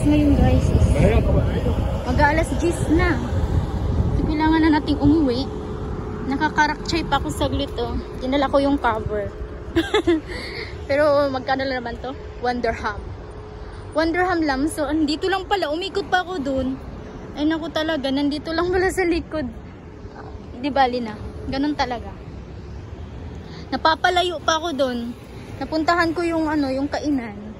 ngayon guys. Mag-aalas 10 na. So, kailangan na nating umuwi. Nakakarakchay pa ako saglit oh. Dinala ko yung cover. Pero magkano lang naman to? 1 dirham. 1 dirham lang. So andito lang pala. Umikot pa ako dun. Ay naku talaga. Nandito lang pala sa likod. Di bali na. Ganun talaga. Napapalayo pa ako dun. Napuntahan ko yung ano, yung kainan.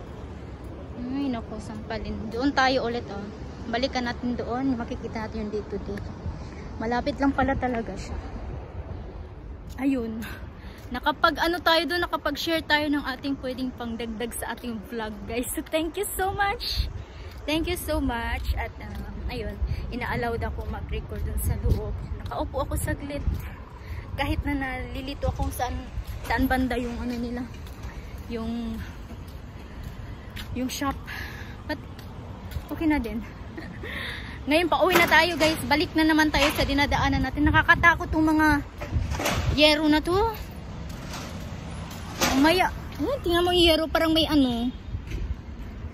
Ay naku, sampalin. Doon tayo ulit oh. Balikan natin doon. Makikita natin yung day-to-day. Malapit lang pala talaga siya. Ayun. Nakapag ano tayo doon, nakapag-share tayo ng ating pwedeng pangdagdag sa ating vlog guys. So thank you so much. Thank you so much. At ayun, ina-allowed ako mag-record doon sa loob. Nakaupo ako saglit. Kahit na nalilito akong saan banda yung ano nila. Yung shop. But okay na din. Ngayon pauwi na tayo guys. Balik na naman tayo sa dinadaanan natin. Nakakatakot yung mga yero na to. Maya, tingnan mo yung yero, parang may ano.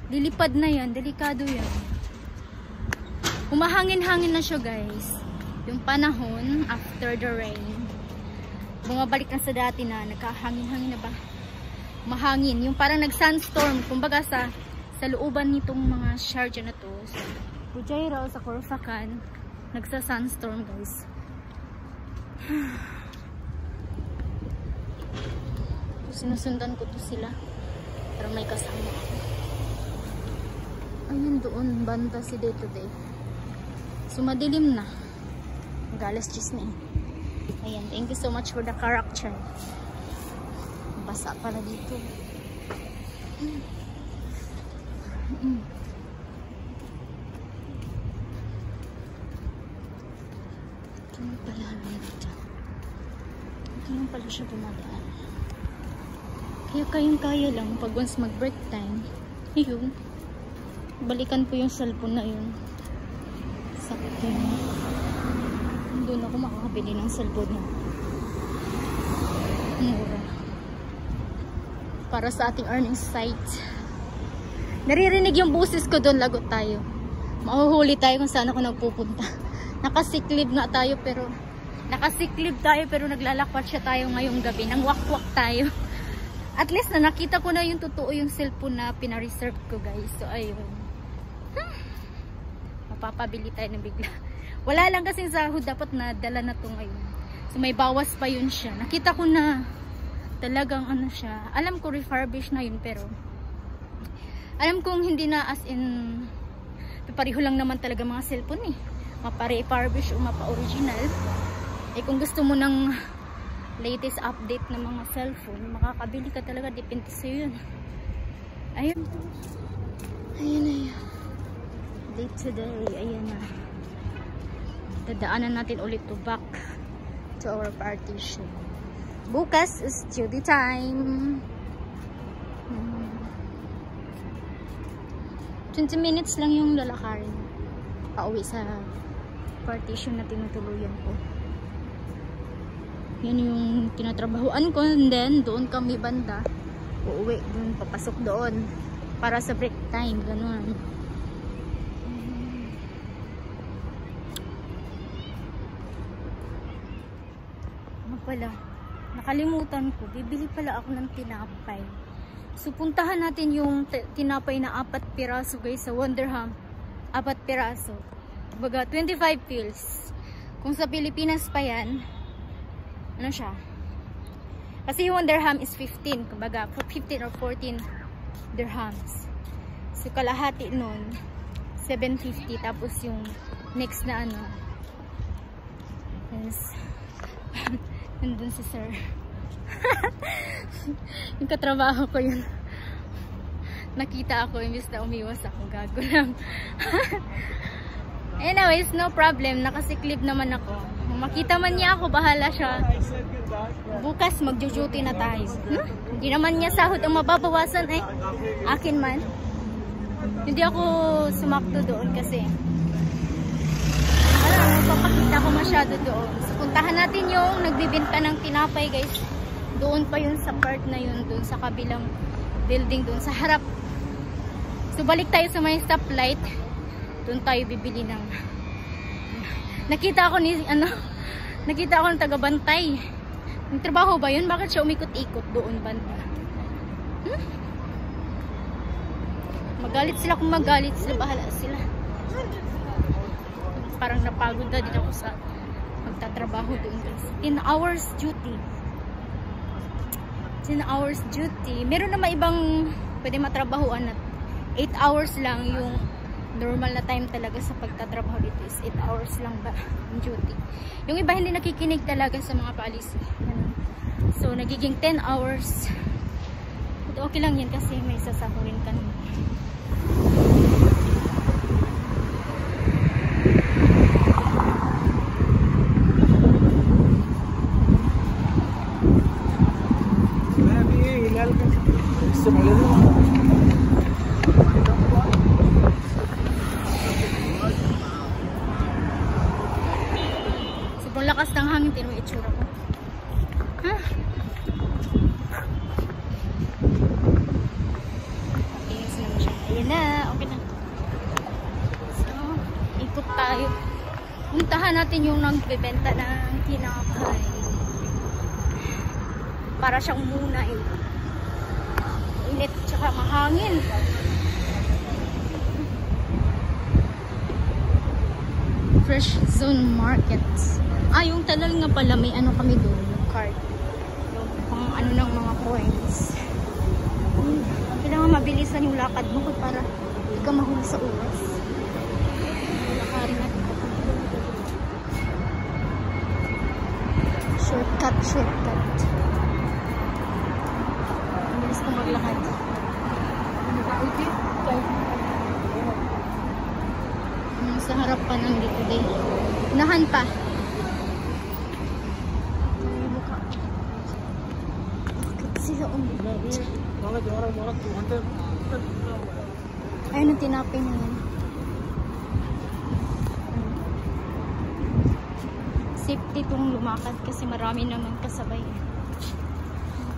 Lilipad na yan, delikado yan. Humahangin-hangin na siya guys. Yung panahon after the rain. Bumabalik na sa dati na, nagkahangin-hangin na ba? Mahangin, yung parang nag-sandstorm. Kumbaga sa looban nitong mga Sharjah na to. So, Fujairah sa Khorfakhan, nagsa-sandstorm guys. Sinusundan ko to sila. Pero may kasama ako. Ayun doon, banda si day to day. So madilim na. Mag-alas 10 na eh. Ayan, thank you so much for the character. Basa pala dito. Ito pala dito. Ito lang pala siya dumadaan. Kaya kayang-kaya lang pag once mag-break time, yun, balikan po yung cellphone na yun. Sakit yun. Doon ako makakabili ng cellphone na mura. Para sa ating earning site. Naririnig yung busis ko doon, lagot tayo. Mahuhuli tayo kung saan ako nagpupunta. Nakasiklib tayo pero naglalakwat siya tayo ngayong gabi. Nang wakwak tayo. At least na nakita ko na yung totoo yung cellphone na pina-reserve ko guys. So ayun. Mapapabili tayo ng bigla. Wala lang kasing sahod, dapat na dala na to ngayon. So may bawas pa yun siya. Nakita ko na talagang ano siya. Alam ko refurbish na yun pero alam kong hindi na as in pareho lang naman talaga mga cellphone eh. Mapa-refurbish o mapa-original. Eh kung gusto mo ng latest update ng mga cellphone, makakabili ka talaga, depende sa'yo yun. Ayun. Ayun na yun. Day today, ayun na. Dadaanan natin ulit to back to our partition. Bukas is study time. 20 minutes lang yung lalakarin. Pauwi sa partition na tinutuluyan ko. Yan yung tinatrabahuan ko, and then doon kami banda uuwi, doon papasok doon para sa break time, ganun. Ano pala, nakalimutan ko, bibili pala ako ng tinapay. So puntahan natin yung tinapay na 4 piraso guys sa 1 dirham. 4 piraso, baga 25 pills. Kung sa Pilipinas pa yan, ano siya? Kasi yung 1 dirham is 15. Kumbaga, 15 or 14 dirhams. So, kalahati nun, 750. Tapos yung next na ano, is, nandun si sir. Yung katrabaho ko yun. Nakita ako, imbis na umiwas ako. Gago lang. Anyways, no problem. Nakasiklib naman ako. Makita man niya ako, bahala siya. Bukas magjo-duty na tayo. Hindi naman niya sahod ang mababawasan eh. Akin man. Hindi ako sumakto doon kasi papakita ko masyado doon. So, puntahan natin yung nagbibenta ng tinapay guys. Doon pa yun sa part na yun, doon sa kabilang building, doon sa harap So balik tayo sa may stoplight. Doon tayo bibili ng nakita ako ng taga-bantay. Yung trabaho ba yun? Bakit siya umikot-ikot doon banda? Magalit sila kung magalit sila, bahala sila. Parang napagod na din ako sa magtatrabaho doon guys. 10 hours duty. 10 hours duty. Meron naman ibang pwede matrabahoan na 8 hours lang yung normal na time talaga sa pagtatrabaho dito is 8 hours lang ba yung duty. Yung iba hindi nakikinig talaga sa mga policy. So nagiging 10 hours. But okay lang yan kasi may sasahurin ka naman. Sobrang lakas ng hangin, tino yung itsura ko. Ha? Inis naman siya. Ayan na, okay na. So, ikot tayo. Puntahan natin yung nagbebenta ng tinapay. Para siyang muna eh. Init tsaka mahangin. Fresh Zone Market. Ah, yung talal nga pala, may ano kami doon, yung card. Yung pang ano ng mga coins. Kailangan mabilisan yung lakad mo para hindi ka mahuli sa oras. Lakarin natin. Shortcut. Mabilis ko maglakad. Sa harap pa ng dito din. Unahan pa. Sila ulit. Ayun ang tinapay na yan. Safety itong lumakad kasi marami naman kasabay.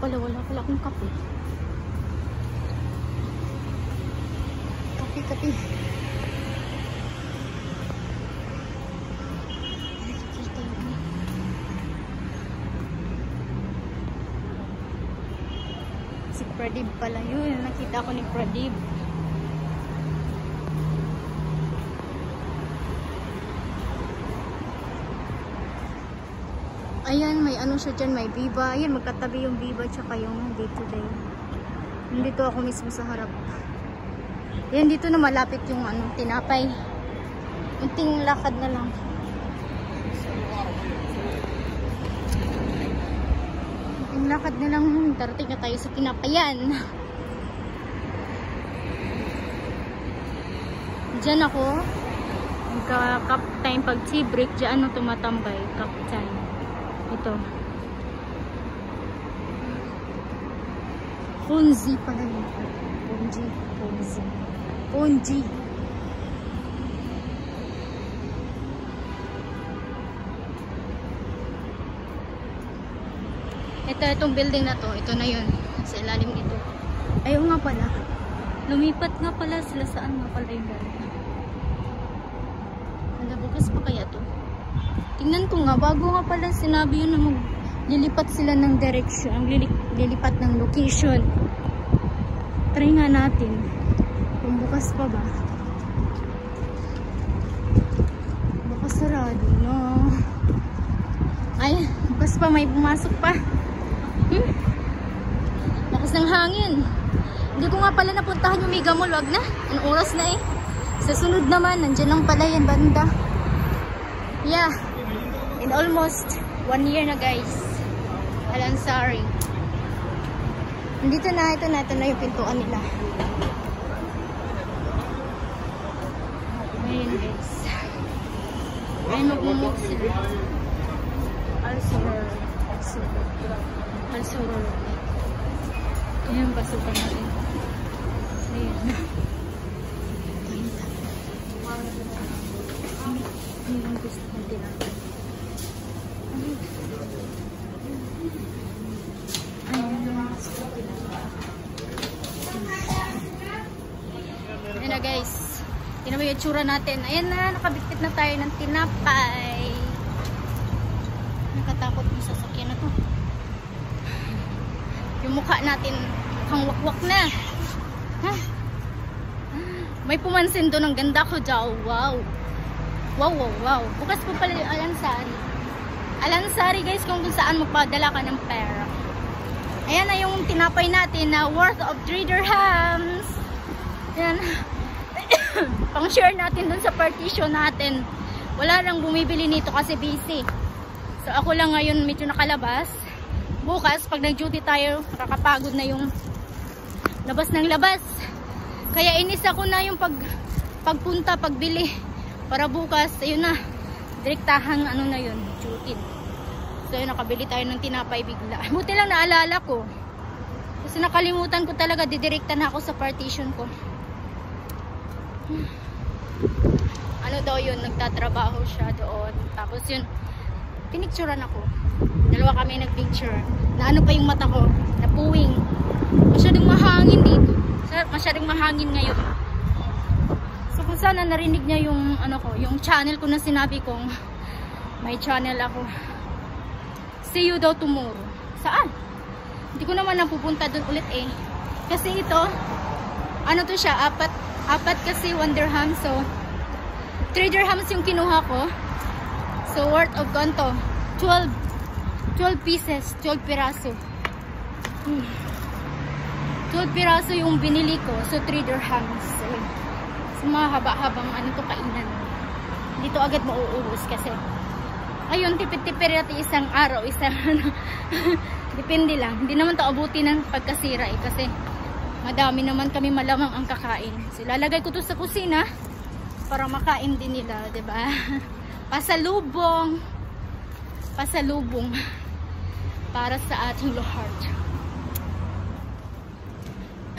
Wala pala akong kape. Kape. Si Pradib pala yun. Nakita ko ni Pradib. Ayan, may ano siya dyan, may Viva. Ayan, magkatabi yung Viva tsaka yung Day to Day. Nandito ako mismo sa harap. Ayan, dito na malapit yung ano, tinapay. Unting lakad na lang. Unting lakad na lang. Darating na tayo sa tinapayan. Diyan ako. Magka-cup time pag tea break. Diyan ako tumatambay. Cup time. Ito. Ponzi pala yun. Ponzi. Itong building na to. Ito na yun. Sa ilalim nito. Ayaw nga pala. Lumipat nga pala sila. Saan nga pala yung building? Bukas pa kaya to? Tingnan ko nga, bago nga pala sinabi yun na maglilipat sila ng direction, lilipat ng location. Try nga natin kung bukas pa ba. Baka sarado, no? Ay, bukas pa, may pumasok pa. Lakas ng hangin. Hindi ko nga pala napuntahan yung Mega Mall, wag na. Anong oras na eh? Sa sunod naman, nandiyan lang pala yan, banda. Yeah. In almost 1 year na guys. Alansari. Ito na yung pintuan nila. Ayan guys. Ayan mag-move sila. Al-Surur. Ayan, pasukan natin. Ayan. Ayan ang gusto kong tinapay. Ayun na guys. Tingnan mo yung itsura natin. Ayan na, nakabitbit na tayo ng tinapay. Nakatakot yung sasakyan na to. Yung mukha natin mukhang wakwak na. Ha? May pumansin doon, ang ganda ko dyan. Wow. Wow, wow, wow. Bukas po pala yung Alansari. Alansari guys, kung saan magpadala ka ng pera. Ayan na yung tinapay natin na worth of 3 dirhams. Ayan. Pang-share natin dun sa partition natin. Wala nang bumibili nito kasi busy. So ako lang ngayon medyo nakalabas. Bukas pag nag-duty tayo, nakakapagod na yung labas ng labas. Kaya inis ako na yung pagpunta, pagbili. Para bukas, ayun na. Direktahang ano na yun, duty. So yun, nakabili tayo ng tinapay bigla. Buti lang naalala ko. Kasi nakalimutan ko talaga, didirekta na ako sa partition ko. Ano daw yun, nagtatrabaho siya doon. Tapos yun, pinicturean ako. Dalawa kami nagpicture. Na ano pa yung mata ko, napuwing. Masyadong mahangin dito. Masyadong mahangin ngayon. So kung sana narinig niya yung ano ko, yung channel ko na sinabi kong may channel ako. See you daw tomorrow. Saan? Hindi ko naman napupunta doon ulit eh. Kasi ito, ano to siya, apat kasi 1 dirham. So 3 dirhams yung kinuha ko. So worth of ganto 12 pieces, 12 piraso. 12 piraso yung binili ko. So 3 dirhams. So mahaba-habang ano to kainan. Dito agad mauubos kasi ayun, tipid-tipid natin isang araw, isang ano. Depende lang. Hindi naman to abuti ng pagkasira eh. Kasi madami naman kami malamang ang kakain. So lalagay ko to sa kusina para makain din nila, 'di ba? Pasalubong para sa ating lahat.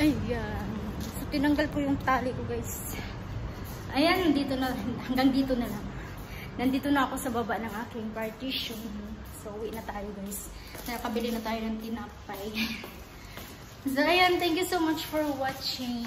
Ayan. So tinanggal ko yung tali ko guys. Ayan, dito na, hanggang dito na lang. Nandito na ako sa baba ng aking partition. So uwi na tayo guys. Nakabili na tayo ng tinapay. So ayan, thank you so much for watching.